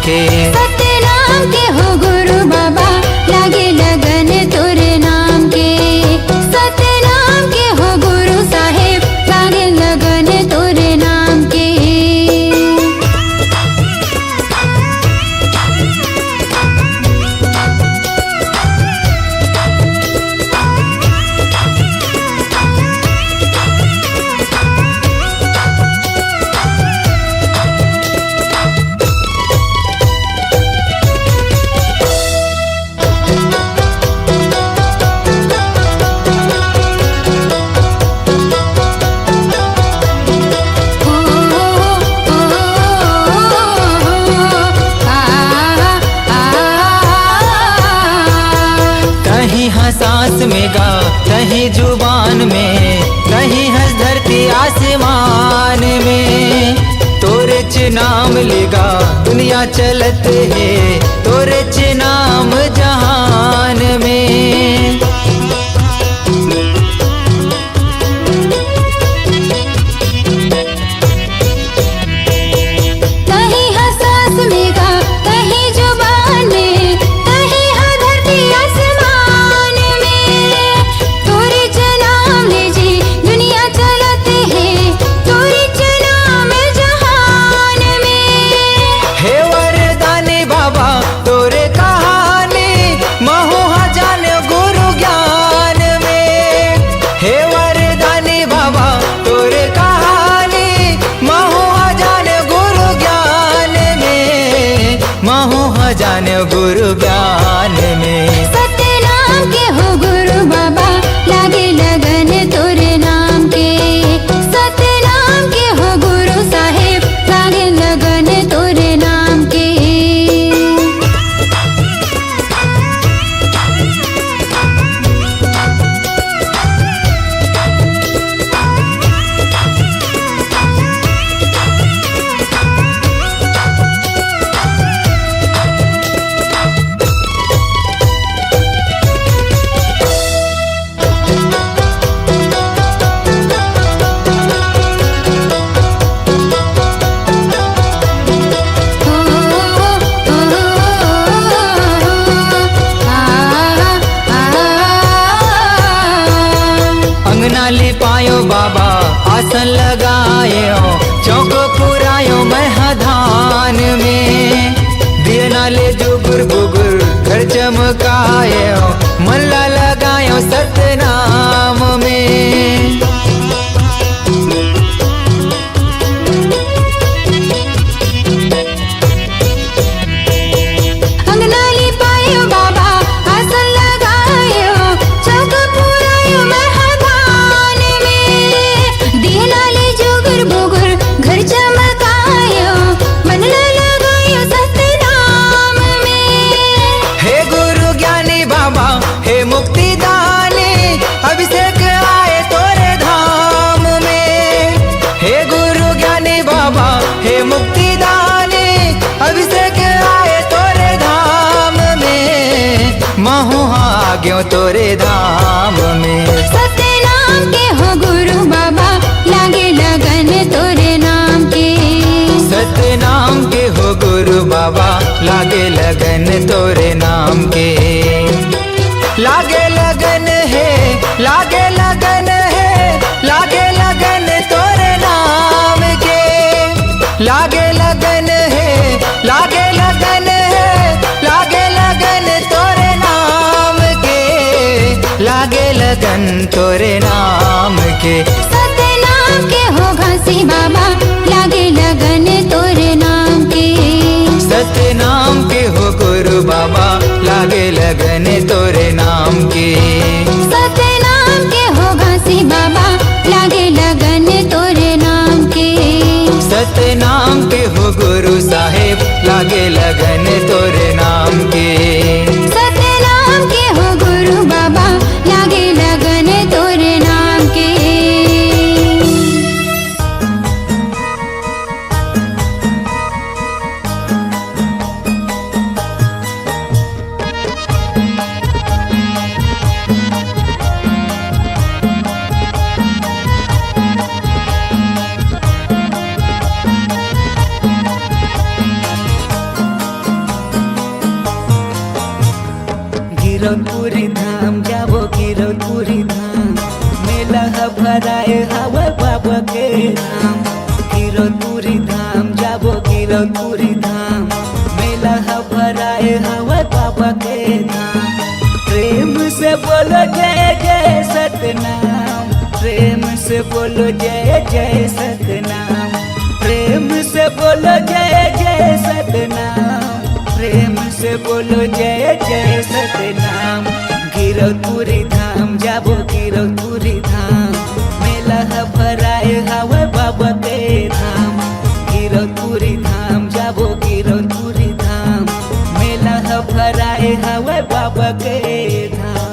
के। सतनाम के हो गुरु बाबा लागे लगन तोरे नाम के। सतनाम के हो गुरु साहेब लागे लगन तोरे नाम के। कहीं हंस सांस में गा, कहीं जुबान में, कहीं हंस धरती आसमान में। तोरे च नाम लेगा दुनिया चलत है, तोरे च नाम जहान में। कहीं हंस सांस में गा, कहीं जुबान में, कहीं हंस धरती आसमान में। तोरे च नाम ले जी दुनिया चलत है, तोरे च नाम जहान में। हे वरदानी बाबा तोरे कहानी, महुआ जाने गुरु ज्ञान में। हे वरदानी बाबा तोरे कहानी, महुआ जाने गुरु ज्ञान में, महुआ जाने गुरु ज्ञान में। सतनाम के हो गुरु बाबा लागे लगन तोरे नाम के। सतनाम के हो गुरु साहेब लागे लगन तोरे नाम के। अंगना लिपायो बाबा आसन लगायो, चौक पुरायो महधान में। दिए नाले जुगुर बुगुर घर चमकायो, मल्ला लगायो सतनाम में। अंगना लिपायो बाबा आसन लगायो, चौक पुरायो महधान में। दिए नाले जुगुर बुगुर घर चमकायो, मनला लगायो सतनाम में। हे गुरु ज्ञानी बाबा हे मुक्ति दानी, अभिषेक आए तोरे धाम में। हे गुरु ज्ञानी बाबा हे मुक्ति दानी, अभिषेक आए तोरे धाम में, महुआ आ गयो तोरे धाम में। सतनाम के हो गुरु बाबा लागे लगन तोरे नाम के। सतनाम के हो गुरु बाबा लागे लगन तोरे नाम के। लागे लगन है, लागे लगन है, लागे लगन तोरे नाम के। लागे लगन है, लागे लगन है, लागे लगन तोरे नाम के। लागे लगन तोरे नाम के। सतनाम के हो घासी बाबा लागे लगन तोरे नाम के। सतनाम के हो गुरु बाबा लागे लगन तोरे नाम के। सतनाम के हो घासी बाबा लागे लगन तोरे नाम के। सतनाम के हो गुरु साहेब लागे लगन तोरे नाम के। सतनाम के हो गुरु बाबा लागे लगन तोरे नाम के। भराए हवे बाबा के धाम। गिरौदपुरी धाम जाबो गिरौदपुरी धाम, मेला भराए हवे बाबा के धाम। प्रेम से बोलो जय जय सतनाम, प्रेम से बोलो जय जय सतनाम, प्रेम से बोलो जय जय सतनाम, प्रेम से बोलो जय जय सतनाम। गिरौदपुरी धाम जाबो गिरौदपुरी धाम, मेला भराए हवे बाबा के धाम। गिरौदपुरी धाम जाबो गिरौदपुरी धाम, मेला भराए हवे बाबा के धाम।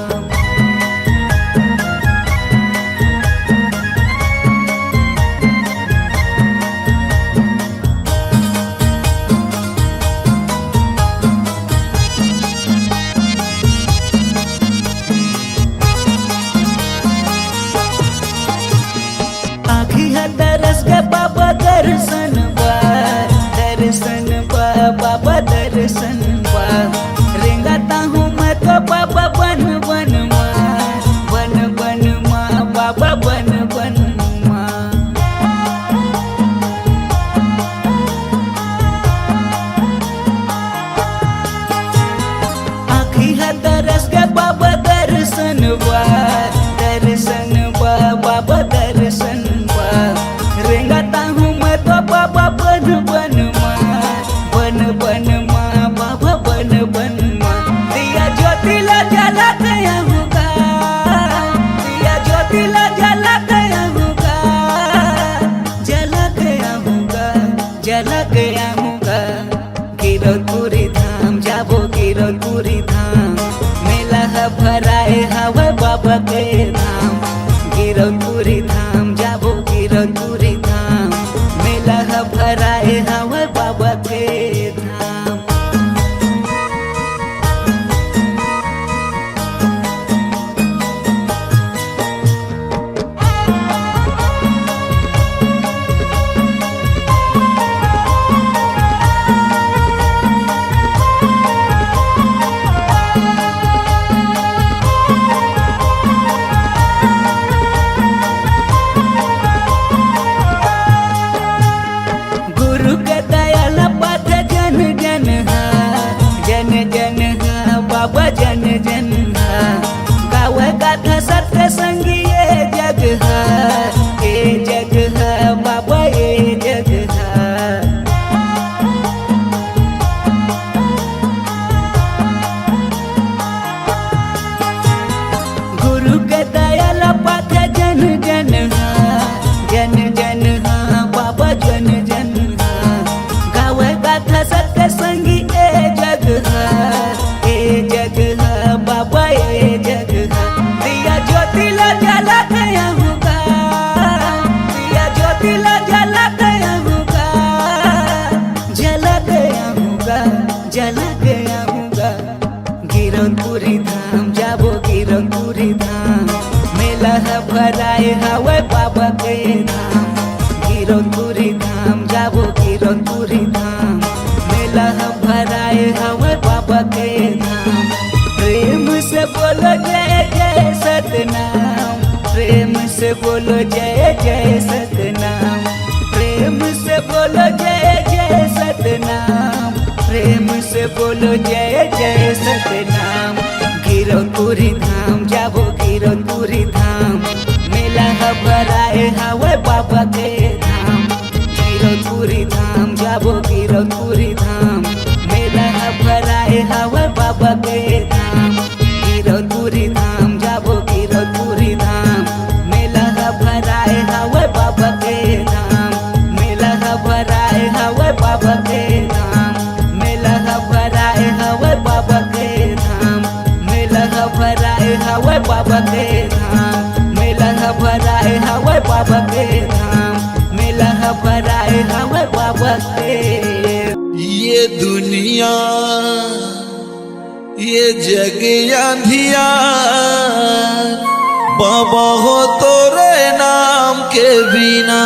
तरस के बाबा दर्शन बा, दर्शन बा बाबा दर्शन बा। रेंगाता हूँ मैं तो बाबा बन बन माँ, बन बन माँ बाबा बन बन माँ। आँखी है तरस के बाबा दर्शन बा, दर्शन बा बाबा दर्शन बा। रेंगाता हूँ मैं तो बाबा बन बन माँ, बन बन माँ बाबा बन बन माँ। दिया ज्योतिला जला गया होगा, दिया ज्योतिला जला गया होगा, जला गया होगा, जला गया होगा। गिरौदपुरी धाम जाबो गिरौदपुरी धाम, मेला भराए हवे बाबा के धाम। गिरौदपुरी धाम जाबो गिरौदपुरी धाम, मेला भराए हवे बाबा के धाम। गुरु के दयाल पथ जन जन हा, जन जन हा बाबा जन जन हा। गावे गाथा सत्य संगी ये जग हा, ये जग हा बाबा ये जग हा। गुरु के दयाल पथ जन जन हा, जन जन हा बाबा जन जन हा। गावे गाथा सत्य संगी ए जग हा, ए जग हा बाबा ए जग हा। दिया ज्योतिला जला गया होगा, दिया ज्योतिला जला गया होगा, जला गया होगा, जला गया होगा। गिरौदपुरी धाम जाबो गिरौदपुरी धाम, मेला भराए हवे बाबा के धाम। गिरौदपुरी धाम जाबो गिरौदपुरी धाम, मेला भराए हवे बाबा के धाम। प्रेम से बोलो जय जय सतनाम, प्रेम से बोलो जय जय सतनाम, प्रेम से बोलो जय जय सतनाम, प्रेम से बोलो जय जय सतनाम। गिरौदपुरी धाम जाबो गिरौदपुरी धाम, मेला भराए हवे बाबा के धाम। गिरौदपुरी धाम जाबो गिरौदपुरी धाम, मेला भराए हवे बाबा के धाम। गिरौदपुरी धाम जाबो गिरौदपुरी धाम, मेला भराए हवे बाबा के धाम। मेला भराए हवे बाबा के धाम, मेला भराए हवे बाबा के धाम, मेला भराए हवे बाबा के धाम, मेला भराए हवे बाबा के धाम, मेला भराए हवे बाबा के। ये दुनिया ये जग अंधियार, बाबा हो तोरे नाम के बिना।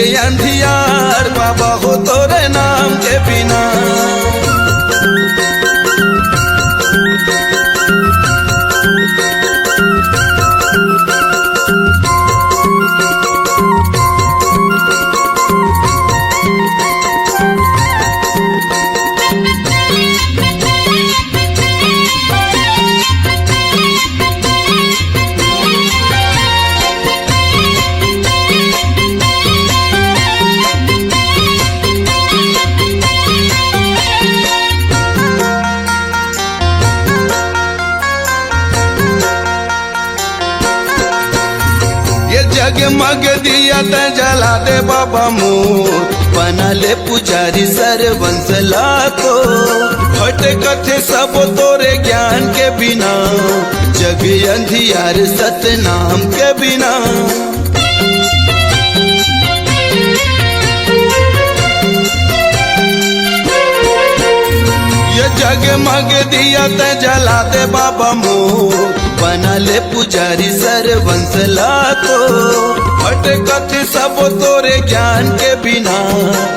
अंधियार बाबा हो तोरे नाम के बिना। जगमग दिया त जला दे बाबा मोर, बना ले पुजारी सरवंश लाखो। भटकत सब तोरे ज्ञान के बिना, जग अंधियार सतनाम के बिना। ये जगमग दिया त जला दे बाबा मोर, बना ले पुजारी सरवंश लाखो। भटकत सब तोरे ज्ञान के बिना,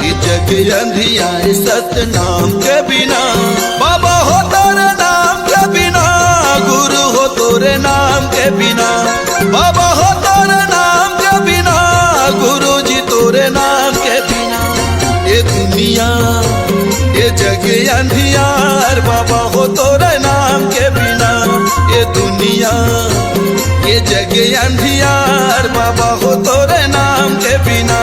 ये जग अंधियार सतनाम के बिना। बाबा हो तोरे नाम के बिना, गुरु हो तोरे नाम के बिना। बाबा हो तोरे नाम के बिना, गुरु जी तोरे नाम के बिना। ये दुनिया ये जग अंधियार बाबा हो तोरे नाम के बिना। ये दुनिया ये जग अंधियार बाबा हो तोरे नाम के बिना।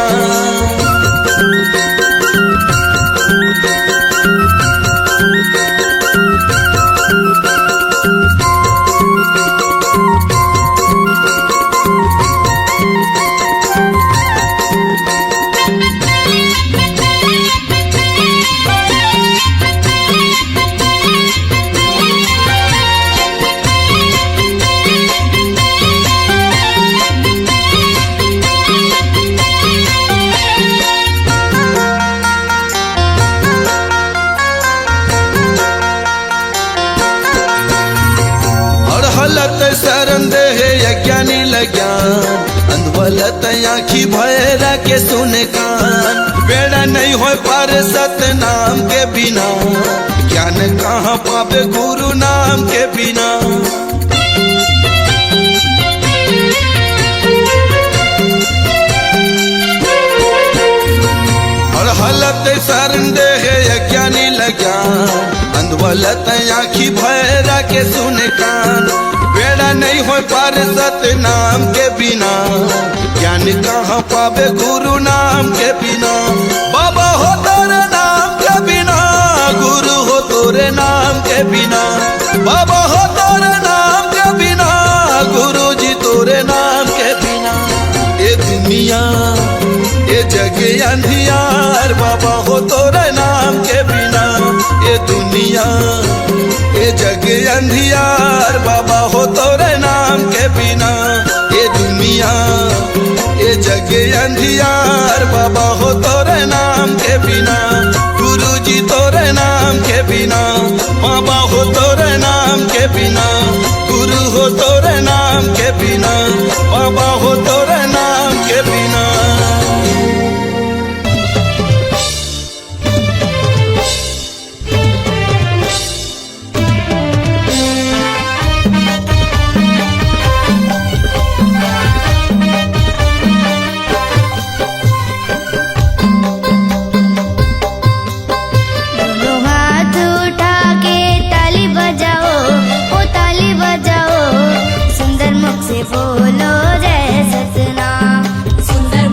शरण दे यज्ञानी लज्ञान, अंधवलत आँखी भैरा के सुने कान। बेड़ा नहीं हो पार सतनाम के बिना, ज्ञान कहाँ पावे गुरु नाम के बिना। और हलत शरण दे यज्ञानी लज्ञान, अंधवलत आँखी भैरा के सुने कान। बेड़ा नहीं हो पार सतनाम के बिना, ज्ञान कहाँ पावे गुरु नाम के बिना। बाबा हो तोरे नाम के बिना, गुरु हो तोरे नाम के बिना। बाबा हो तोरे नाम के बिना, गुरु जी तोरे नाम के बिना। ये दुनिया ये जग अंधियार बाबा हो तोरे नाम के बिना। ये दुनिया ये जग अंधियार बाबा हो तोरे नाम के बिना। ये दुनिया ये जग अंधियार बाबा हो तोरे नाम के बिना। गुरु जी तोरे नाम के बिना, बाबा हो तोरे नाम के बिना। गुरु हो तोरे नाम के बिना, बाबा हो तोरे नाम के बिना। बोलो जय सतनाम, सुंदर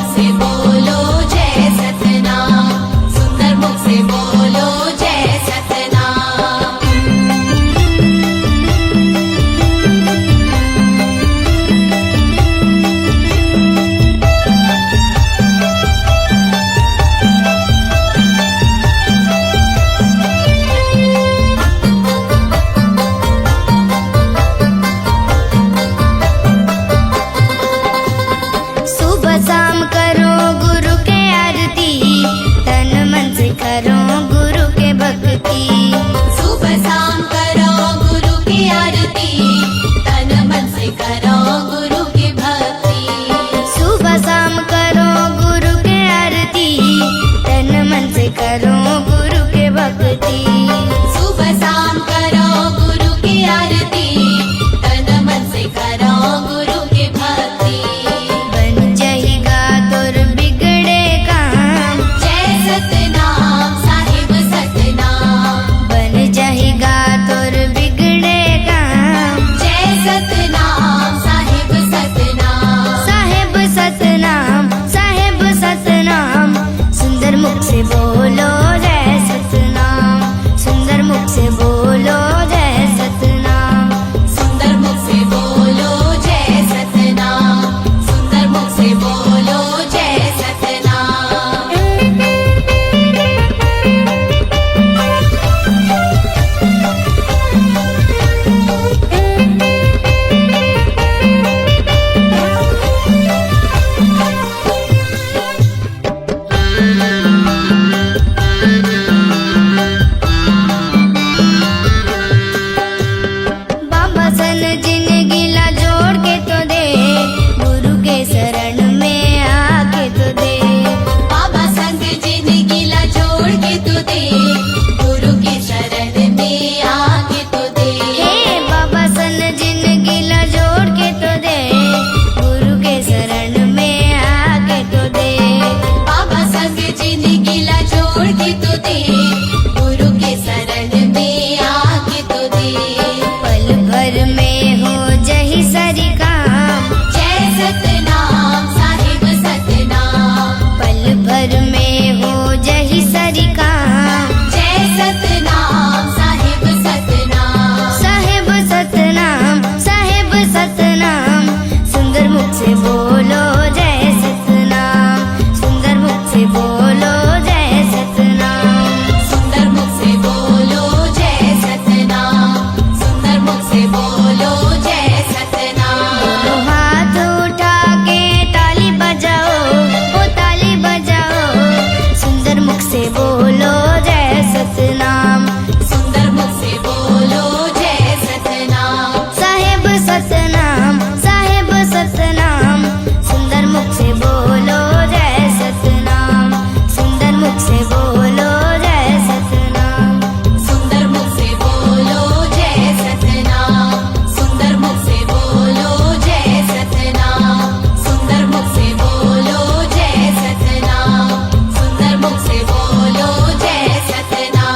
मुख से बोलो जय सतनाम, सुंदर मुख से बोलो जय सतनाम। सुबह शाम करो गुरु के आरती, तन मन से करो गुरु के भक्ति। सुबह शाम करो गुरु की आरती, तन मन से करो गुरु की भक्ति। सुबह शाम करो गुरु के आरती, तन मन से करो गुरु के भक्ति। सुबह शाम करो गुरु की आरती, तन मन से करो गुरु की भक्ति। बन जाएगा तोर बिगड़े काम, जय सतनाम साहिब सतनाम। बन जाएगा तोर बिगड़े काम, जय सतनाम साहिब सतनाम। साहिब सतनाम, साहिब सतनाम, सुंदर मुख से बोलो जय सतनाम, सुंदर मुख से बोलो जय सतनाम। सुंदर मुख से बोलो जय सतनाम, सुंदर मुख से बोलो जय सतनाम। बाबा सन जिंदगी ला जोड़ के तो दे, गुरु के शरण में आके तो दे। बाबा संग जिंदगी ला जोड़ के तो दे, गुरु के शरण में आके तो दे। हे बाबा सन जिंदगी ला जोड़ के तो दे, गुरु के शरण में आके तो दे। बाबा संग जिंदगी ला जोड़ के तो दे, गुरु के शरण में आके तो दे। पल भर में हो जही सरी काम, जय सतनाम साहिब सतनाम। पल भर में हो जही सरी काम, जय सतनाम साहिब सतनाम। साहिब सतनाम, साहिब सतनाम, सुंदर मुख से बोलो जय सतनाम, सुंदर मुख से बोलो जय सतनाम। सुंदर मुख से बोलो जय सतनाम, सुंदर मुख से बोलो जय सतनाम। दोनों हाथ उठा के ताली बजाओ, ओ ताली बजाओ, सुंदर मुख से बोलो जय सतनाम, सुंदर मुख से बोलो जय सतनाम। साहिब सतनाम, साहिब सतनाम, सुंदर मुख से बोलो जय सतनाम, सुंदर मुख से बोलो जय सतनाम। सुंदर मुख से बोलो जय सतनाम, सुंदर मुख से बोलो जय सतनाम। सुंदर मुख से बोलो जय सतनाम, सुंदर मुख से बोलो जय सतनाम।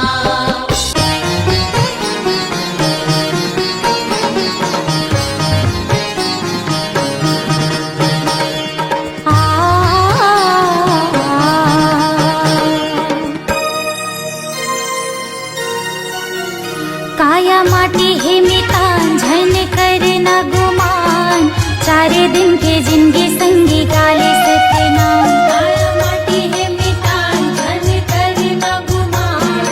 काया माटी है मितान झन करना गुमान, चारे दिन के जिंदगी संगी गाले सतनाम। काया माटी है मितान झन करना गुमान,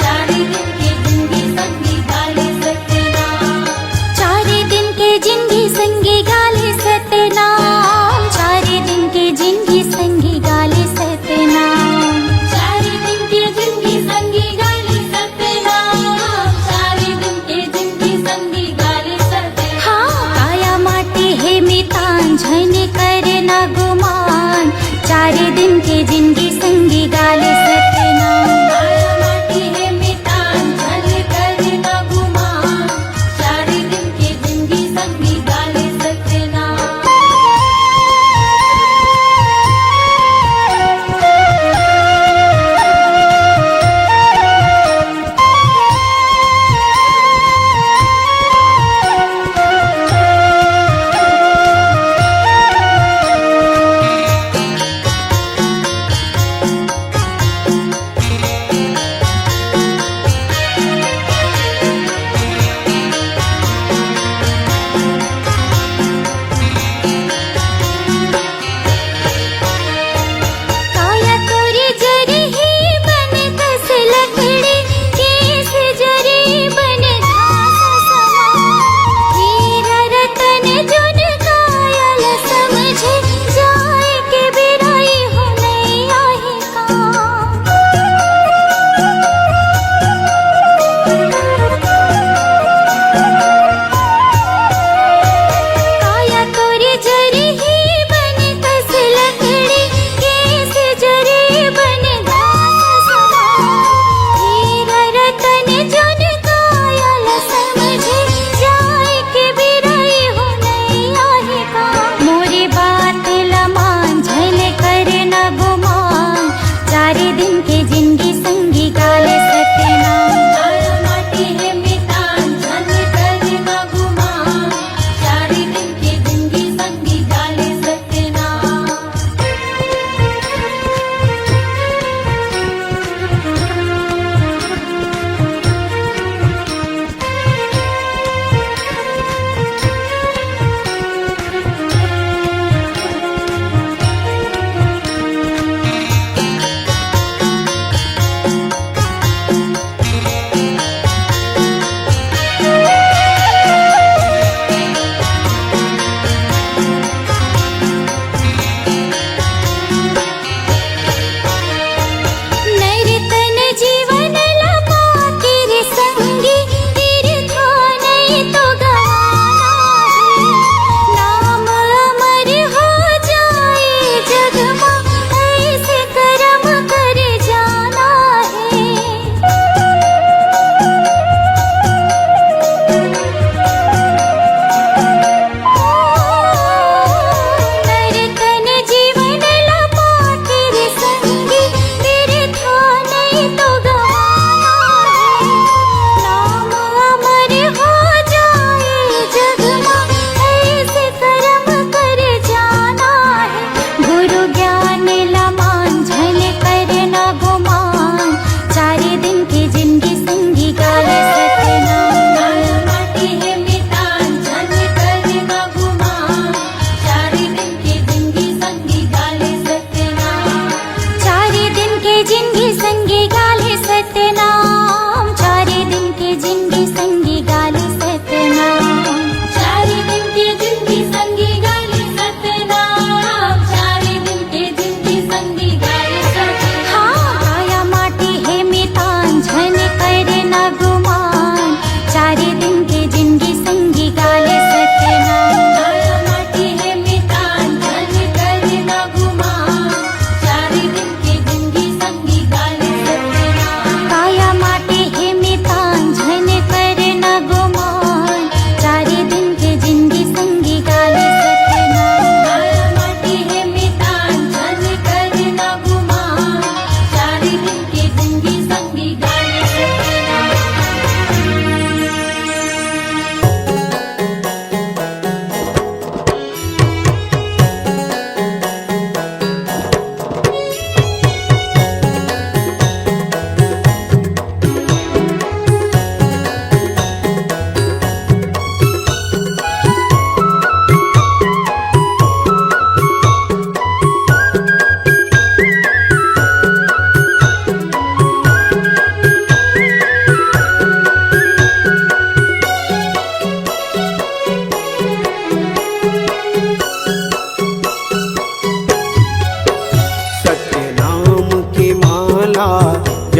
चारे दिन के जिंदगी संगी गाले सतनाम। चारे दिन के जिंदगी संगी गाले सतनाम, चारे दिन के जिंदगी संगी गाले सतनाम। चारे दिन के जिंदगी संगी गाले सतनाम, चारे दिन के जिंदगी संगी गाले सतनाम। हाँ काया माटी है मितान झन करना गुमान, चारे दिन के जिंदगी संगी गाले सतनाम। काया माटी है मितान झन करना गुमान, चारे दिन के जिंदगी संगी गाले सतनाम।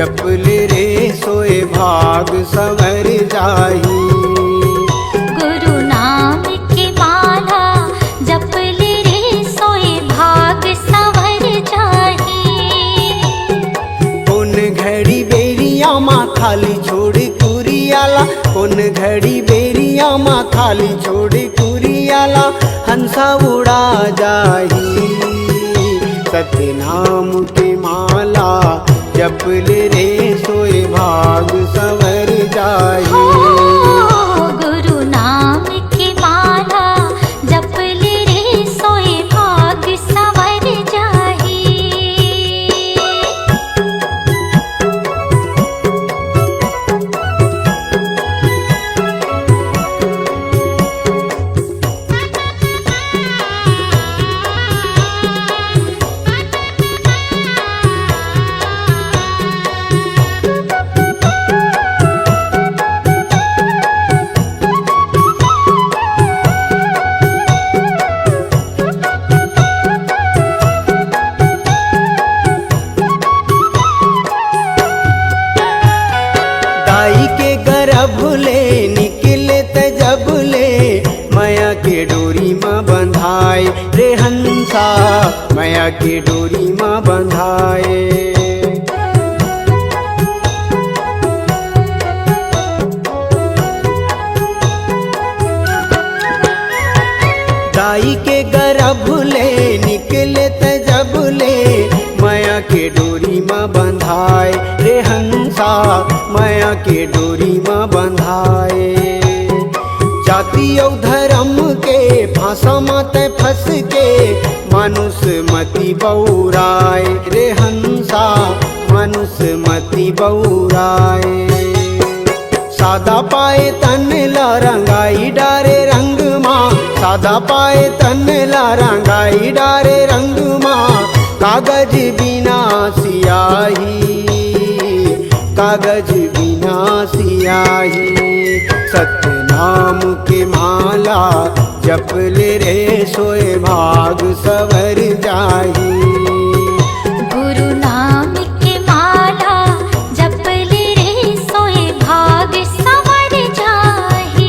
जप ले रे सोए भाग संवर जाही। गुरु नाम की माला जप ले रे सोए भाग संवर जाही। कौन घड़ी बेरिया माँ खाली छोड़ कुरियाला, कौन घड़ी बेरिया माँ खाली छोड़ कुरियाला, हंसा उड़ा जाही। सत्य नाम की माला जप ले रे सोए भाग संवर जाही। गुरु नाम की माला जप ले रे सोए भाग संवर जाही। दाई के गर्भ ले निकले त जब ले, माया के डोरी माँ बंधाए रे हंसा, माया के डोरी माँ बंधाए। दाई के गर्भ ले निकले त जब ले, माया के डोरी माँ बंधाए रे हंसा, माया के डोरी माँ बंधाए। जाति और धर्म के फांसा मत फंस के, मानुष मति बौराए रे हंसा, मानुष मति बौराए। सादा पाए तन ला रंगाई डारे रंग माँ, सादा पाए तन ला रंगाई डारे रंग माँ, कागज बिना सियाही, कागज बिना सियाही। सत्य नाम के माला जप ले रे सोए भाग संवर जाही। गुरु नाम की माला जप ले रे सोए भाग संवर जाही।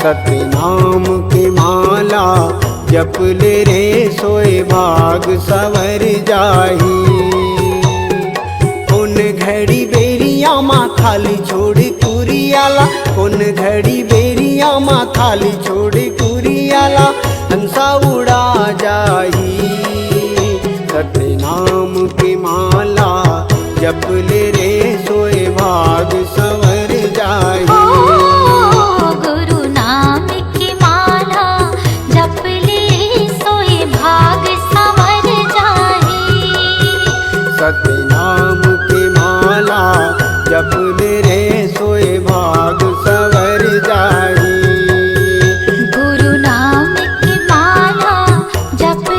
सत्य नाम की माला जप ले रे सोए भाग संवर जाही। कौन घड़ी बेरिया माँ खाली छोड़ कुरियाला, कौन घड़ी बेरिया माँ खाली छोड़ कुरियाला, हंसा उड़ा जाही। सत्य नाम की माला जप ले रे सोए भाग संवर जाही। गुरु नाम की माला जप ले सोए भाग संवर जाही। सत्य नाम की माला जप ले रे सोए भाग संवर जाही। गुरु नाम की माला जप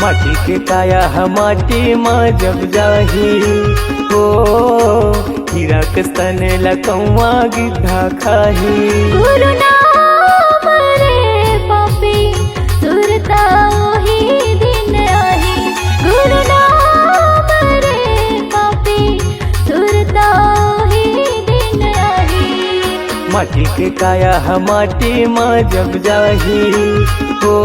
माटी के काया हम माटी माँ जब जाही हो हीरा कस्तन लकौआ गिद्धा खाही गुरु नाम रे पापी सुरता ओही दिन आही गुरु नाम रे पापी सुरता ओही दिन आही माटी के काया हम माटी माँ जब जाही हो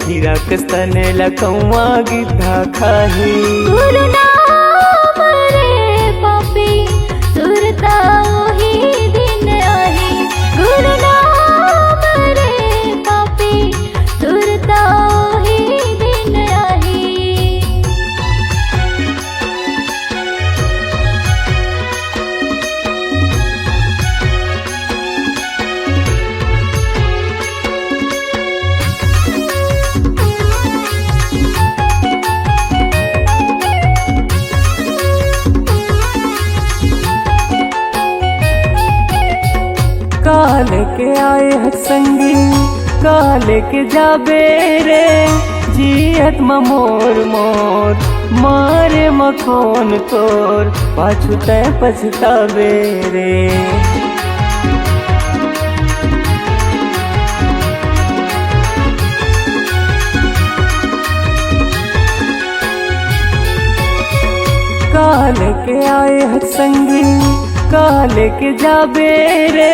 हीरा कस्तन लकौआ गिद्धा खाही गुरु नाम रे पापी सुरता ओही दिन आही गुरु नाम रे पापी सुरता ओही दिन आही काल के आए हत संगी काल के जाबे रे जियत मोर मोर मारे मखोन तोर पाछू तय पछतावे रे काल के आए हत संगी काल के जाबे रे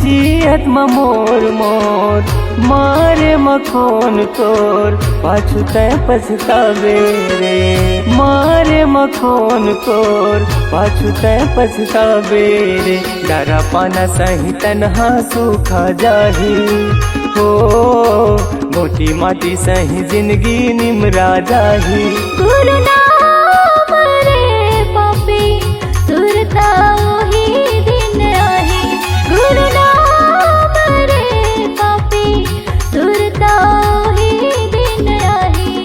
जियत मोर मोर मारे मखोन तोर पाछू तय पछतावे रे मारे मखोन तोर पाछू तय पछतावे रे डरा पाना सही तनहा सूखा जाही हो मोटी माटी सही जिंदगी निमरा जाही गुरु नाम रे पापी सुरता ओही दिन आही गुरु नाम रे पापी सुरता ओही दिन आही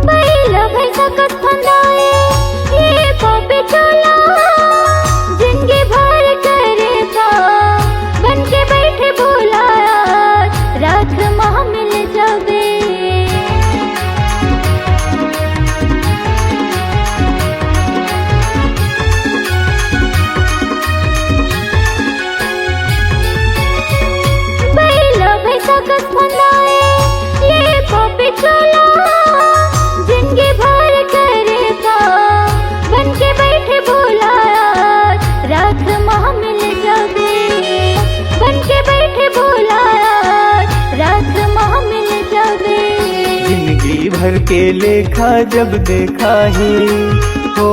बैला भैसा कत फंदाए ये पापी चोला जिंदगी भर करेगा बन के बैठे भोला रात माह मिल जावे बैला भैसा कत फंदाए ये पापी चोला जिंदगी भर करेगा बन के बैठे भोला रात माह मिल जावे बन के बैठे भोला रात माह मिल जावे जिंदगी भर के लेखा जब देखा ही हो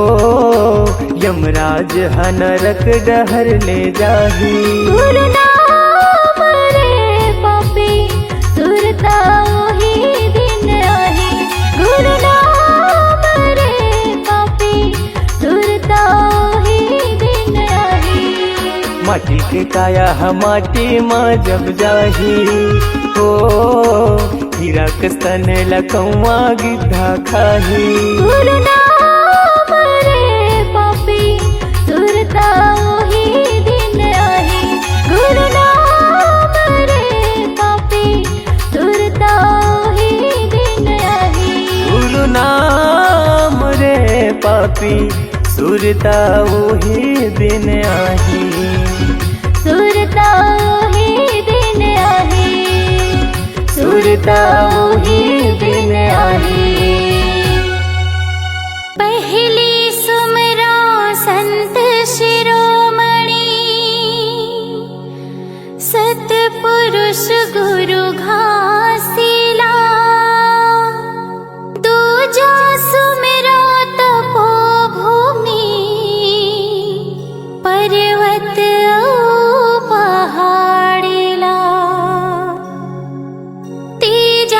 यमराज ह नरक डहर ले जाही गुरु नाम रे पापी सुरता ओही दिन आही गुरु नाम रे पापी सुरता ओही दिन आही माटी के काया हम माटी माँ जब जाही हो हीरा कस्तन लकौआ गिद्धा खाही गुरु नाम रे पापी सुरता ओही दिन आही गुरु नाम रे पापी सुरता ओही दिन आही गुरु नाम रे पापी सुरता वही दिन आही सुरता ओही दिन आही सुरता वही दिन आही पहली सुमरा संत शिरोमणि सतपुरुष गुरु घासीला दूजा सुमरा तपोभूमि पर्वत पहाड़िला तीजा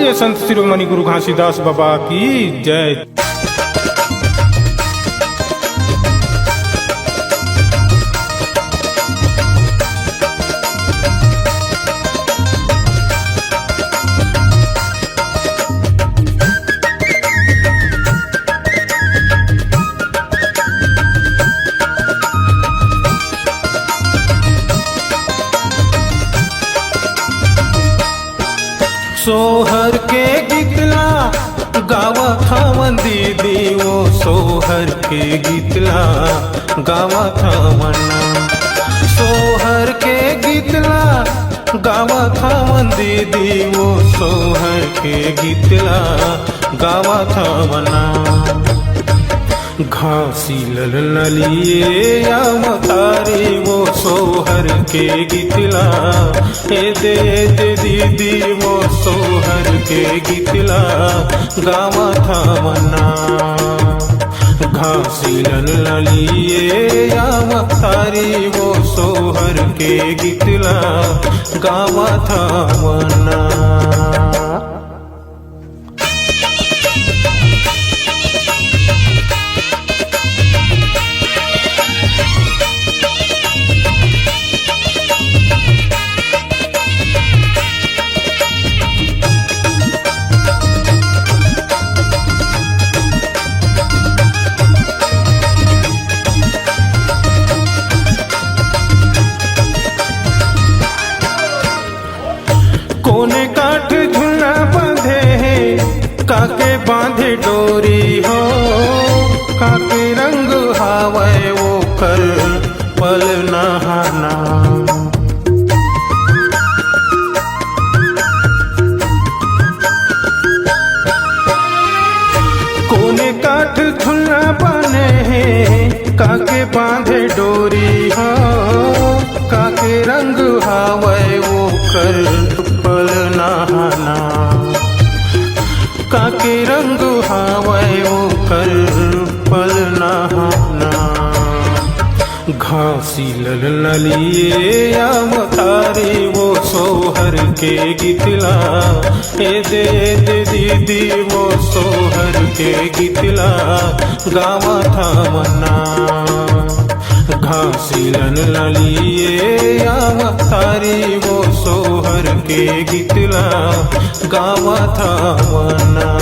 बोलिए संत शिरोमणि गुरु घासीदास बाबा की जय। सोहर के गीतला गावा थावन दीदी वो सोहर के गीतला गावा थावना। सोहर के गीतला गावा थावन दीदी वो सोहर के गीतला गावा थावना। घासी ललिए या मतारी वो सोहर के गीतला हे दे दीदी वो सोहर के गीतला गावा थावना। घासी ललिए या मतारी वो सोहर के गीतला गावा थावना। कोने काठ झुला बांधे काके बांधे डोरी हो। काके रंग हावे वो कर पल नहाना। कोने काठ झुला बांधे काके बांधे डोरी हो। काके रंग हावे वो कर पल नहाना। काके रंग हावे वो कर पल नहाना। घासी ललिए या मतारी वो सोहर के गीतला हे दे दीदी वो सोहर के गीतला गावा थावना। घासी ललिए या मतारी वो सोहर के गीतला गावा थावना।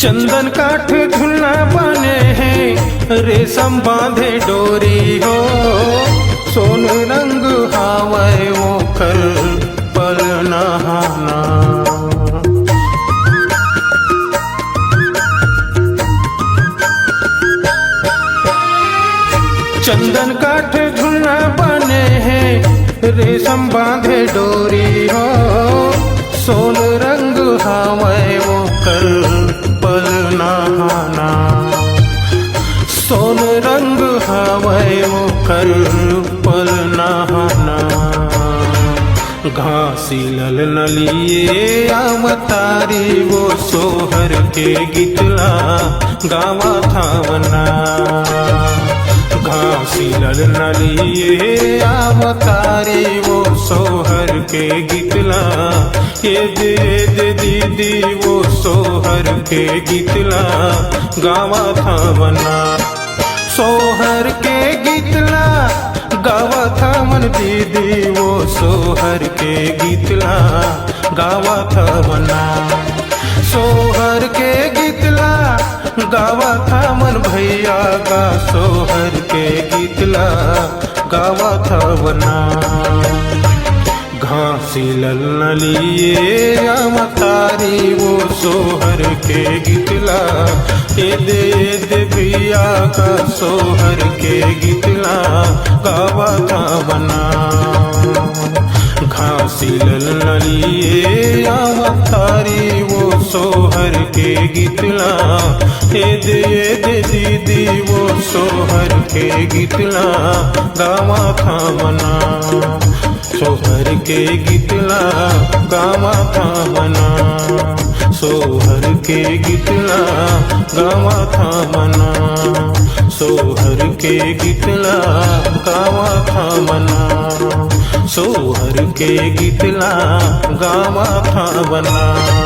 चंदन काठ झुलना बने हैं रेशम बांधे डोरी हो। सोन रंग हावे वो कर पल नहाना। चंदन काठ झुलना बने हैं रेशम बांधे डोरी हो। सोन रंग हावे वो कर पल नहाना। सोन रंग हावे वो कर पल नहाना। घासी ललिए या मतारी वो सोहर के गीतला गावा थावना। घासी ललिए या मतारी वो सोहर के गीतला ये दे दीदी वो सोहर के गीतला गावा थावना। सोहर के गीतला गावा थावन दीदी वो सोहर के गीतला गावा थावना। सोहर के गीतला गावा थावन भैया गा सोहर के गीतला गावा थावना। घासी ललिए या मतारी वो सोहर के गीतला ये दे भैया का सोहर के गीतला गावा थावना। घासी ललिए अवतारी वो सोहर के गीतला ए दे दीदी वो सोहर के गीतला गावा था मना सोहर के गीतला गावा था मना सोहर के गीतला गावा था मना सोहर के गीतला गावा था मना सोहर के गीतला गावा था मना।